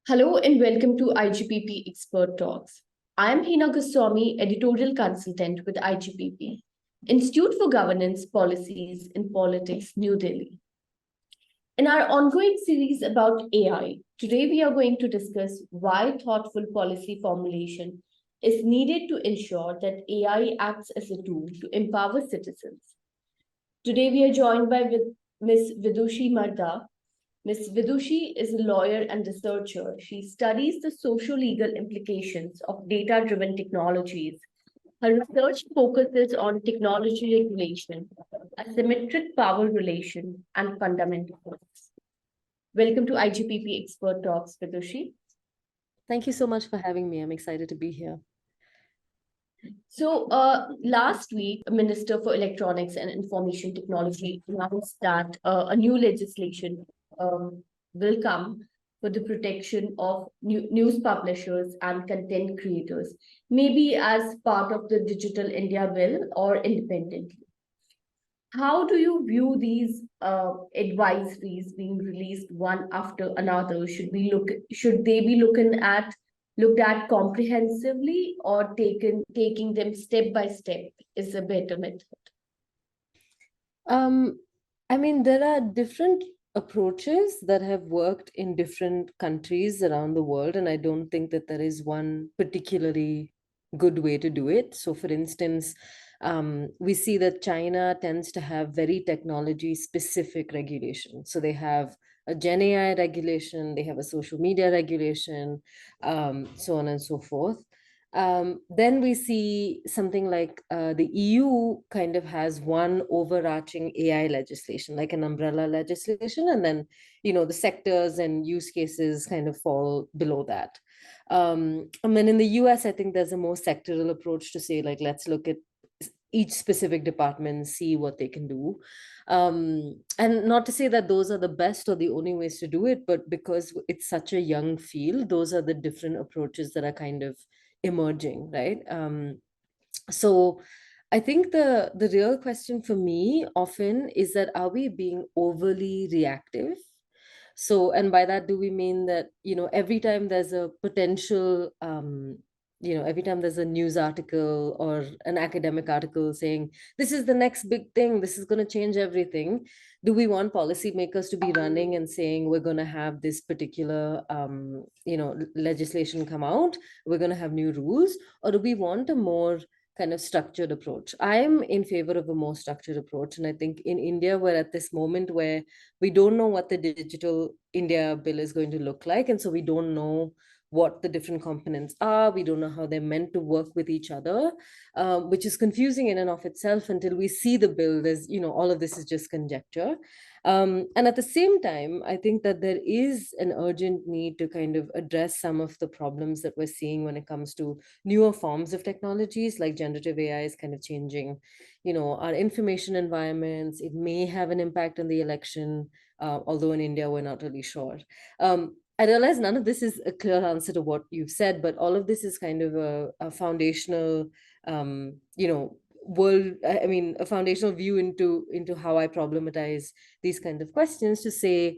Hello and welcome to IGPP Expert Talks. I am Hina Goswami, editorial consultant with IGPP, Institute for Governance Policies in Politics, New Delhi. In our ongoing series about AI, today we are going to discuss why thoughtful policy formulation is needed to ensure that AI acts as a tool to empower citizens. Today we are joined by Ms. Vidushi Marda. Ms. Vidushi is a lawyer and researcher. She studies the socio-legal implications of data-driven technologies. Her research focuses on technology regulation, asymmetric power relation, and fundamental rights. Welcome to IGPP Expert Talks, Vidushi. Thank you so much for having me. I'm excited to be here. So last week, Minister for Electronics and Information Technology announced that a new legislation will come for the protection of news publishers and content creators, maybe as part of the Digital India Bill or independently. How do you view these advisories being released one after another? Should they be looked at comprehensively, or taking them step by step is a better method? I mean, there are different approaches that have worked in different countries around the world, and I don't think that there is one particularly good way to do it. So, for instance, we see that China tends to have very technology specific regulation. So they have a Gen AI regulation, they have a social media regulation, so on and so forth. Then we see something like the EU kind of has one overarching AI legislation, like an umbrella legislation, and then the sectors and use cases kind of fall below that. And then in the US, I think there's a more sectoral approach to say, like, let's look at each specific department, see what they can do. And not to say that those are the best or the only ways to do it, but because it's such a young field, those are the different approaches that are kind of emerging, right? So I think the real question for me often is that, are we being overly reactive? So, and by that, do we mean that, every time there's a potential, every time there's a news article or an academic article saying, this is the next big thing, this is going to change everything, do we want policymakers to be running and saying, we're going to have this particular, legislation come out, we're going to have new rules, or do we want a more kind of structured approach? I'm in favor of a more structured approach. And I think in India, we're at this moment where we don't know what the Digital India Bill is going to look like. And so we don't know what the different components are. We don't know how they're meant to work with each other, which is confusing in and of itself until we see the bill. There's, all of this is just conjecture. And at the same time, I think that there is an urgent need to kind of address some of the problems that we're seeing when it comes to newer forms of technologies, like generative AI is kind of changing, our information environments. It may have an impact on the election, although in India, we're not really sure. I realize none of this is a clear answer to what you've said, but all of this is kind of a foundational, a foundational view into how I problematize these kind of questions, to say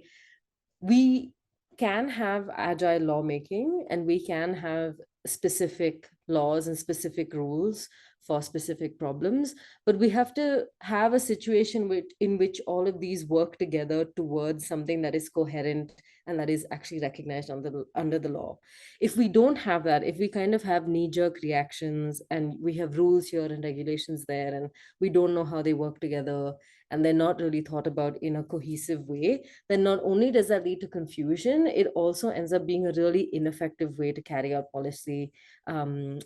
we can have agile lawmaking and we can have specific laws and specific rules for specific problems, but we have to have a situation in which all of these work together towards something that is coherent and that is actually recognized under the law. If we don't have that, if we kind of have knee-jerk reactions and we have rules here and regulations there, and we don't know how they work together, and they're not really thought about in a cohesive way, then not only does that lead to confusion, it also ends up being a really ineffective way to carry out policy, and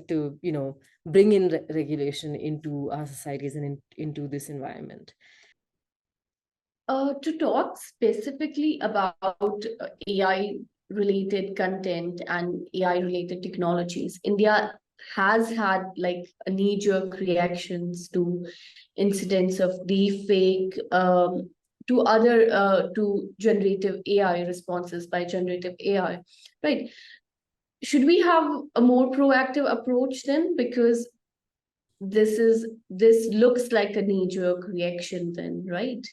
to bring in regulation into our societies and into this environment. To talk specifically about AI-related content and AI-related technologies, India has had like a knee-jerk reactions to incidents of deepfake, to generative AI responses by generative AI, right? Should we have a more proactive approach then? Because this looks like a knee-jerk reaction then, right?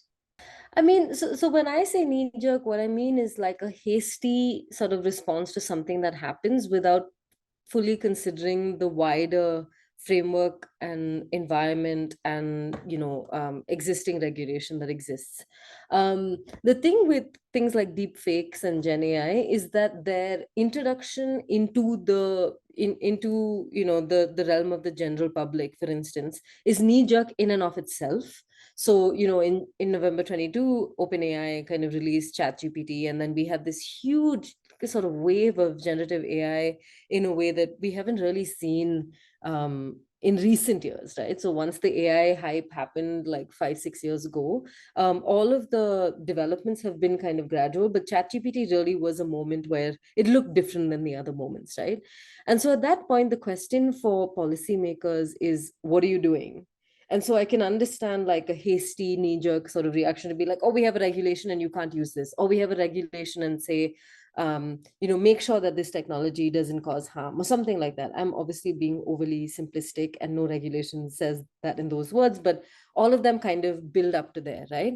I mean, so when I say knee jerk, what I mean is like a hasty sort of response to something that happens without fully considering the wider framework and environment and existing regulation that exists. The thing with things like deep fakes and Gen AI is that their introduction into into the realm of the general public, for instance, is knee jerk in and of itself. So, in November 22, OpenAI kind of released ChatGPT, and then we had this huge sort of wave of generative AI in a way that we haven't really seen in recent years, right? So once the AI hype happened like 5, 6 years ago, all of the developments have been kind of gradual, but ChatGPT really was a moment where it looked different than the other moments, right? And so at that point, the question for policymakers is, what are you doing? And so I can understand like a hasty knee-jerk sort of reaction to be like, oh, we have a regulation and you can't use this. Or we have a regulation and say, make sure that this technology doesn't cause harm or something like that. I'm obviously being overly simplistic and no regulation says that in those words, but all of them kind of build up to there, right?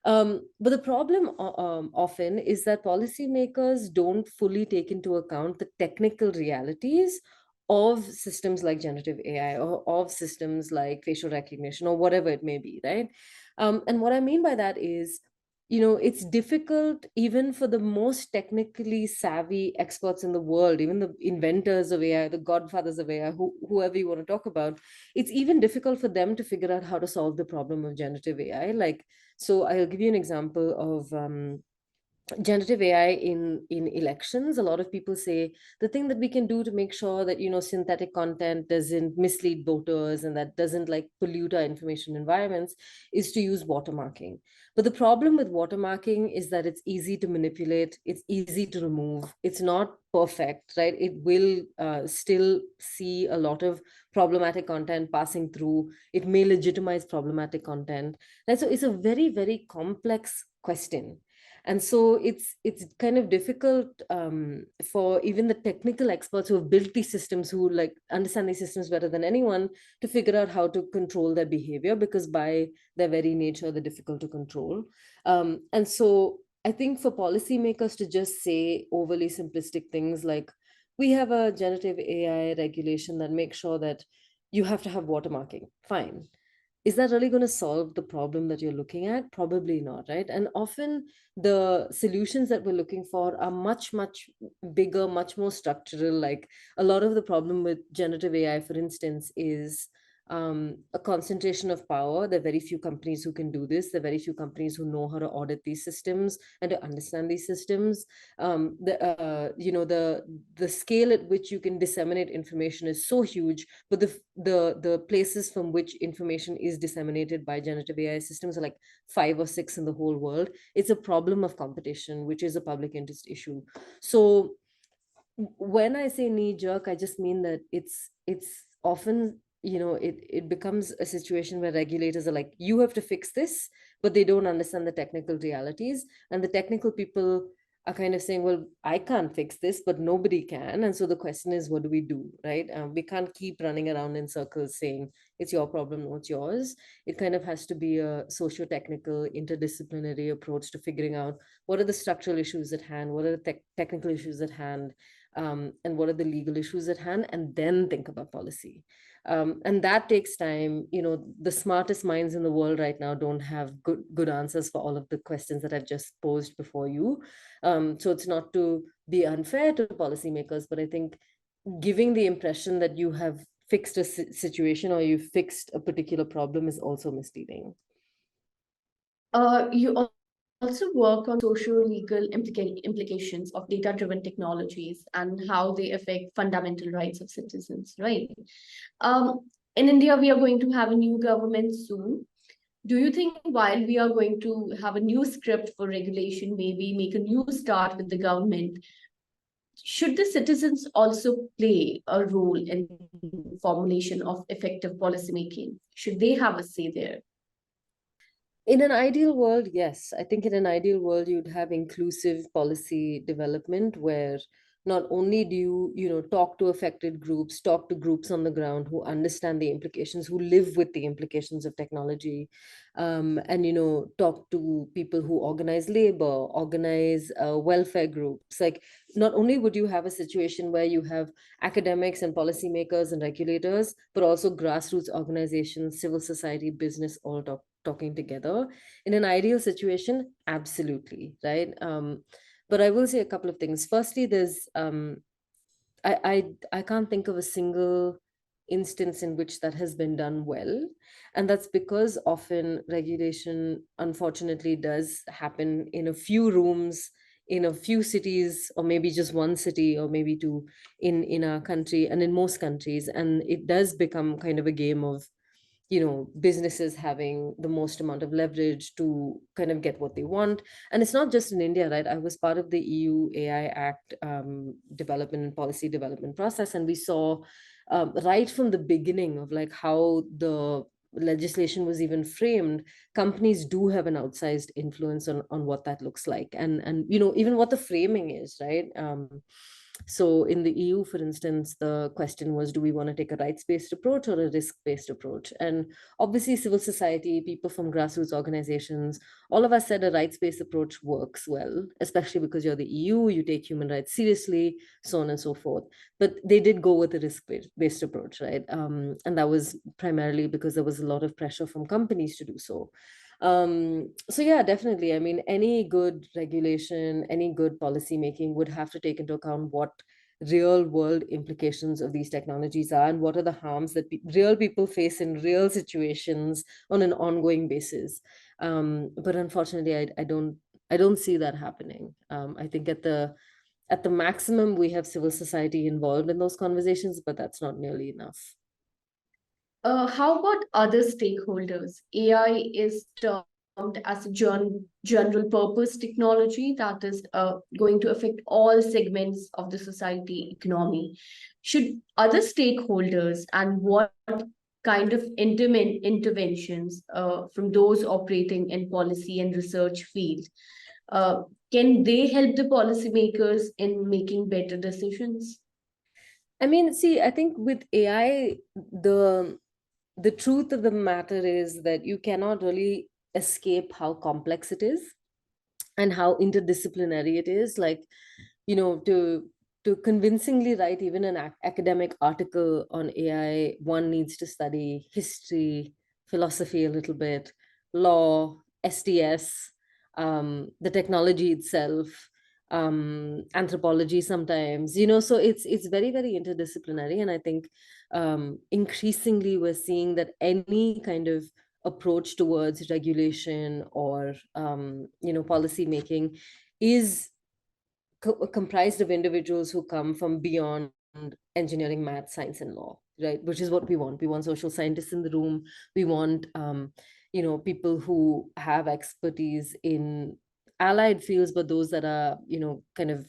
But the problem often is that policymakers don't fully take into account the technical realities of systems like generative AI or of systems like facial recognition or whatever it may be, right? And what I mean by that is, it's difficult even for the most technically savvy experts in the world, even the inventors of AI, the godfathers of AI, whoever you want to talk about, it's even difficult for them to figure out how to solve the problem of generative AI. Like, so I'll give you an example of generative AI in elections. A lot of people say the thing that we can do to make sure that synthetic content doesn't mislead voters and that doesn't like pollute our information environments is to use watermarking. But the problem with watermarking is that it's easy to manipulate, it's easy to remove, it's not perfect, right? It will still see a lot of problematic content passing through. It may legitimize problematic content, and so it's a very, very complex question. And so it's kind of difficult for even the technical experts who have built these systems, who like understand these systems better than anyone, to figure out how to control their behavior, because by their very nature they're difficult to control. And so I think for policymakers to just say overly simplistic things like, we have a generative AI regulation that makes sure that you have to have watermarking, fine, is that really going to solve the problem that you're looking at? Probably not, right? And often the solutions that we're looking for are much, much bigger, much more structural. Like a lot of the problem with generative AI, for instance, is a concentration of power. There are very few companies who can do this. There are very few companies who know how to audit these systems and to understand these systems. The scale at which you can disseminate information is so huge, but the places from which information is disseminated by generative AI systems are like 5 or 6 in the whole world. It's a problem of competition, which is a public interest issue. So when I say knee jerk, I just mean that it's often, it becomes a situation where regulators are like, you have to fix this, but they don't understand the technical realities, and the technical people are kind of saying, well, I can't fix this, but nobody can. And so the question is, what do we do, right? We can't keep running around in circles saying it's your problem, no, it's yours. It kind of has to be a socio-technical interdisciplinary approach to figuring out what are the structural issues at hand, what are the technical issues at hand, and what are the legal issues at hand, and then think about policy. And that takes time. The smartest minds in the world right now don't have good answers for all of the questions that I've just posed before you. So it's not to be unfair to policymakers, but I think giving the impression that you have fixed a situation or you fixed a particular problem is also misleading. You also work on socio-legal implications of data-driven technologies and how they affect fundamental rights of citizens, right? In India, we are going to have a new government soon. Do you think while we are going to have a new script for regulation, maybe make a new start with the government, should the citizens also play a role in formulation of effective policymaking? Should they have a say there? In an ideal world, yes. I think in an ideal world, you'd have inclusive policy development where not only do you, talk to affected groups, talk to groups on the ground who understand the implications, who live with the implications of technology, and, talk to people who organize labor, organize welfare groups. Like, not only would you have a situation where you have academics and policymakers and regulators, but also grassroots organizations, civil society, business, all talking together. In an ideal situation, absolutely, right? But I will say a couple of things. Firstly, there's I can't think of a single instance in which that has been done well, and that's because often regulation, unfortunately, does happen in a few rooms, in a few cities, or maybe just one city, or maybe two in our country, and in most countries, and it does become kind of a game of, businesses having the most amount of leverage to kind of get what they want. And it's not just in India, right? I was part of the EU AI Act development and policy development process, and we saw right from the beginning of like how the legislation was even framed, companies do have an outsized influence on what that looks like, and even what the framing is, right? So in the EU, for instance, the question was, do we want to take a rights-based approach or a risk-based approach? And obviously, civil society, people from grassroots organizations, all of us said a rights-based approach works well, especially because you're the EU, you take human rights seriously, so on and so forth. But they did go with a risk-based approach, right? And that was primarily because there was a lot of pressure from companies to do so. So yeah, definitely. I mean, any good regulation, any good policy making would have to take into account what real world implications of these technologies are, and what are the harms that real people face in real situations on an ongoing basis. But unfortunately, I don't see that happening. I think at the maximum we have civil society involved in those conversations, but that's not nearly enough. How about other stakeholders? AI is termed as a general purpose technology that is going to affect all segments of the society economy. Should other stakeholders and what kind of interventions from those operating in policy and research field uh, can they help the policymakers in making better decisions? I mean, see, I think with AI, the truth of the matter is that you cannot really escape how complex it is and how interdisciplinary it is. Like, to convincingly write even an academic article on AI, one needs to study history, philosophy a little bit, law, STS, the technology itself, anthropology sometimes, so it's very, very interdisciplinary. And I think increasingly we're seeing that any kind of approach towards regulation or policy making is comprised of individuals who come from beyond engineering, math, science, and law, right? Which is what we want. We want social scientists in the room. We want people who have expertise in allied fields, but those that are kind of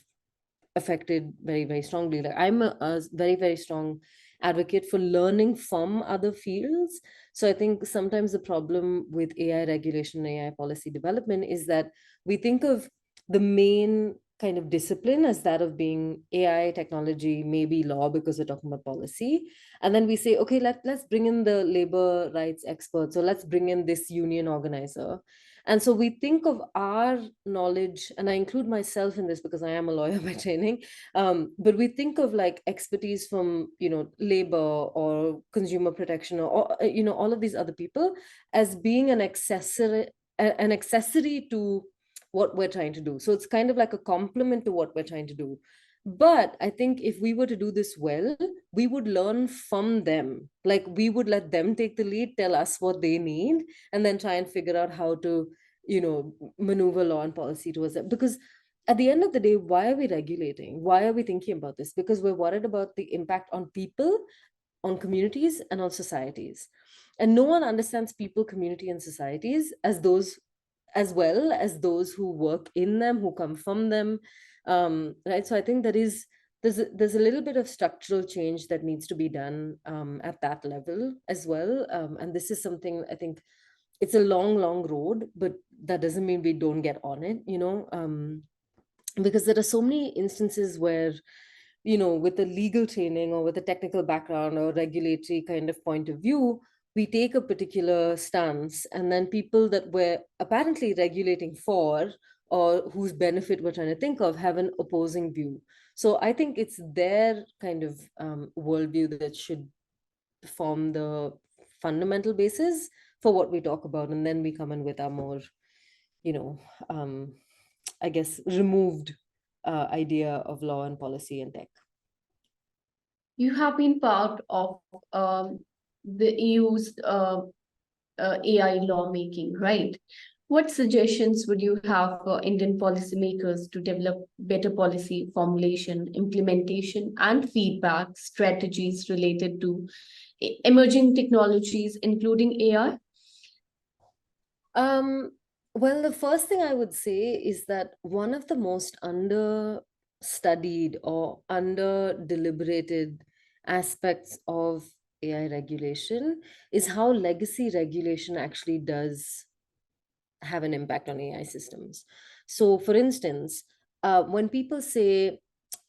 affected very, very strongly. Like, I'm a very, very strong advocate for learning from other fields. So I think sometimes the problem with AI regulation and AI policy development is that we think of the main kind of discipline as that of being AI, technology, maybe law, because we're talking about policy. And then we say, okay, let's bring in the labor rights experts, or let's bring in this union organizer. And so we think of our knowledge, and I include myself in this because I am a lawyer by training, but we think of like expertise from, labor or consumer protection, or all of these other people as being an accessory to what we're trying to do. So it's kind of like a complement to what we're trying to do. But I think if we were to do this well, we would learn from them. Like, we would let them take the lead, tell us what they need, and then try and figure out how to, maneuver law and policy towards that. Because at the end of the day, why are we regulating? Why are we thinking about this? Because we're worried about the impact on people, on communities, and on societies. And no one understands people, community, and societies as those, as well as those who work in them, who come from them, right? So I think there's a little bit of structural change that needs to be done at that level as well. And this is something, I think, it's a long, long road, but that doesn't mean we don't get on it. because there are so many instances where, you know, with a legal training or with a technical background or regulatory kind of point of view, we take a particular stance, and then people that we're apparently regulating for, or whose benefit we're trying to think of, have an opposing view. So I think it's their kind of worldview that should form the fundamental basis for what we talk about, and then we come in with our more, you know, I guess, removed idea of law and policy and tech. You have been part of the EU's AI lawmaking, right? What suggestions would you have for Indian policymakers to develop better policy formulation, implementation, and feedback strategies related to emerging technologies, including AI? Well, the first thing I would say is that one of the most understudied or under deliberated aspects of AI regulation is how legacy regulation actually does have an impact on AI systems. So, for instance, when people say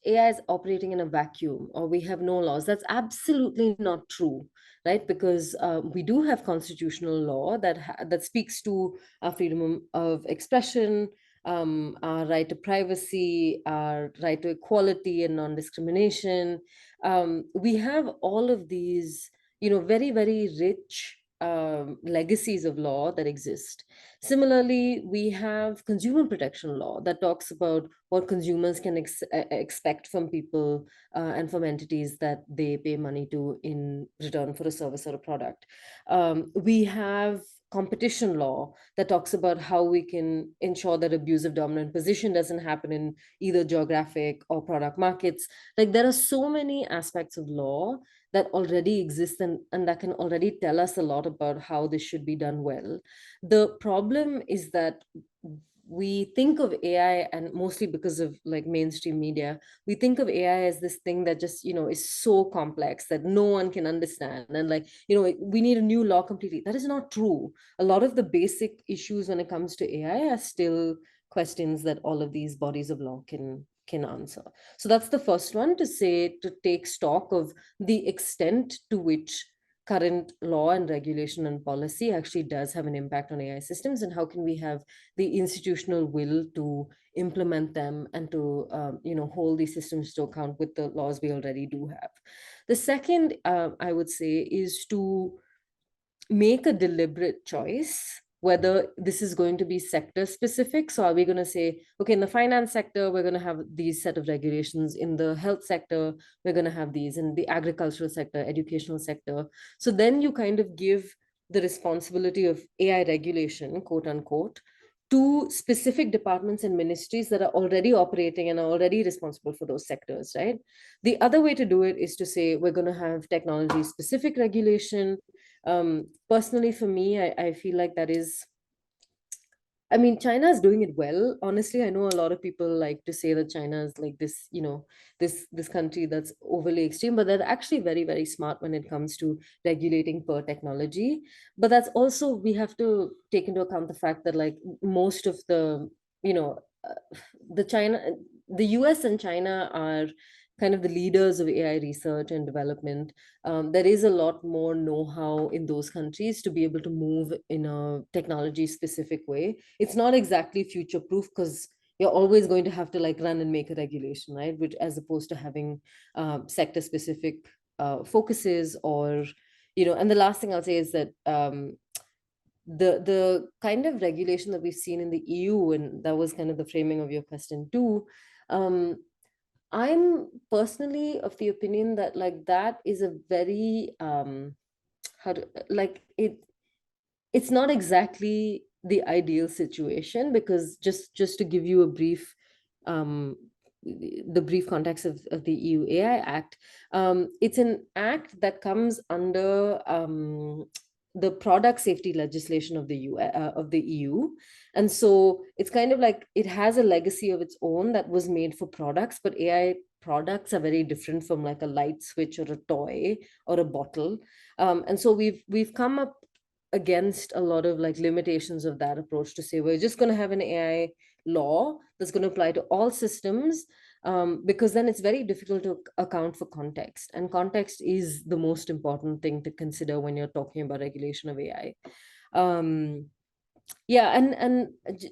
AI is operating in a vacuum or we have no laws, that's absolutely not true, right? Because we do have constitutional law that speaks to our freedom of expression, our right to privacy, our right to equality and non-discrimination. We have all of these, you know, very, very rich legacies of law that exist. Similarly, we have consumer protection law that talks about what consumers can expect from people and from entities that they pay money to in return for a service or a product. We have competition law that talks about how we can ensure that abusive dominant position doesn't happen in either geographic or product markets. Like, there are so many aspects of law that already exist, and that can already tell us a lot about how this should be done well. The problem is that we think of AI, and mostly because of like mainstream media, we think of AI as this thing that just, you know, is so complex that no one can understand. And like, you know, we need a new law completely. That is not true. A lot of the basic issues when it comes to AI are still questions that all of these bodies of law can answer. So that's the first one, to say, to take stock of the extent to which current law and regulation and policy actually does have an impact on AI systems, and how can we have the institutional will to implement them and to you know, hold these systems to account with the laws we already do have. The second, I would say, is to make a deliberate choice whether this is going to be sector specific. So are we going to say, okay, in the finance sector, we're going to have these set of regulations, in the health sector, we're going to have these, in the agricultural sector, educational sector. So then you kind of give the responsibility of AI regulation, quote unquote, to specific departments and ministries that are already operating and are already responsible for those sectors, right? The other way to do it is to say we're going to have technology specific regulation. Personally, for me, I feel like that is, I mean, China is doing it well. Honestly, I know a lot of people like to say that China is like this, you know, this country that's overly extreme, but they're actually very, very smart when it comes to regulating per technology. But that's also, we have to take into account the fact that like most of the, you know, the China, the US and China are kind of the leaders of AI research and development. There is a lot more know-how in those countries to be able to move in a technology specific way. It's not exactly future proof because you're always going to have to like run and make a regulation, right? Which, as opposed to having sector specific focuses, or, you know. And the last thing I'll say is that the kind of regulation that we've seen in the EU, and that was kind of the framing of your question too. I'm personally of the opinion that like that is a very how to, like, it's not exactly the ideal situation, because just to give you a brief the brief context of the EU AI Act, it's an act that comes under the product safety legislation of the EU. And so it's kind of like it has a legacy of its own that was made for products, but AI products are very different from like a light switch or a toy or a bottle. And so we've come up against a lot of like limitations of that approach to say we're just going to have an AI law that's going to apply to all systems, because then it's very difficult to account for context, and context is the most important thing to consider when you're talking about regulation of AI. Yeah, and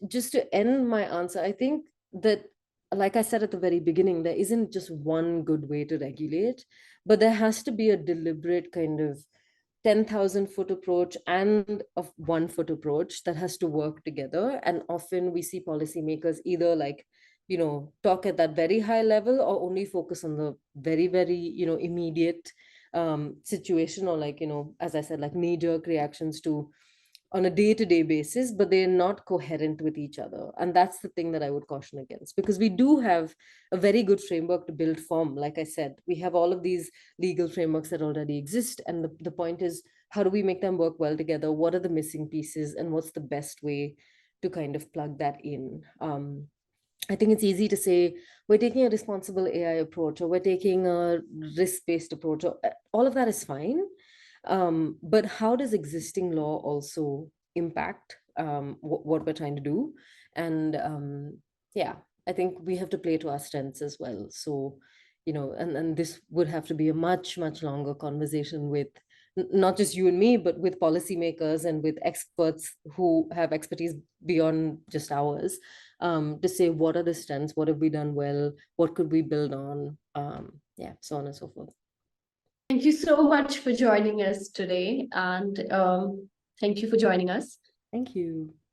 just to end my answer, I think that, like I said at the very beginning, there isn't just one good way to regulate, but there has to be a deliberate kind of 10,000-foot approach and a 1-foot approach that has to work together. And often we see policymakers either like, talk at that very high level or only focus on the very, very, immediate situation, or like, as I said, like knee-jerk reactions to on a day-to-day basis, but they're not coherent with each other. And that's the thing that I would caution against, because we do have a very good framework to build from. Like I said, we have all of these legal frameworks that already exist. And the point is, how do we make them work well together? What are the missing pieces? And what's the best way to kind of plug that in? I think it's easy to say we're taking a responsible AI approach, or we're taking a risk-based approach, or all of that is fine. But how does existing law also impact what we're trying to do? And yeah, I think we have to play to our strengths as well. So, and this would have to be a much, much longer conversation with not just you and me, but with policymakers and with experts who have expertise beyond just ours, to say what are the strengths, what have we done well, what could we build on, yeah, so on and so forth. Thank you so much for joining us today, and thank you for joining us. Thank you.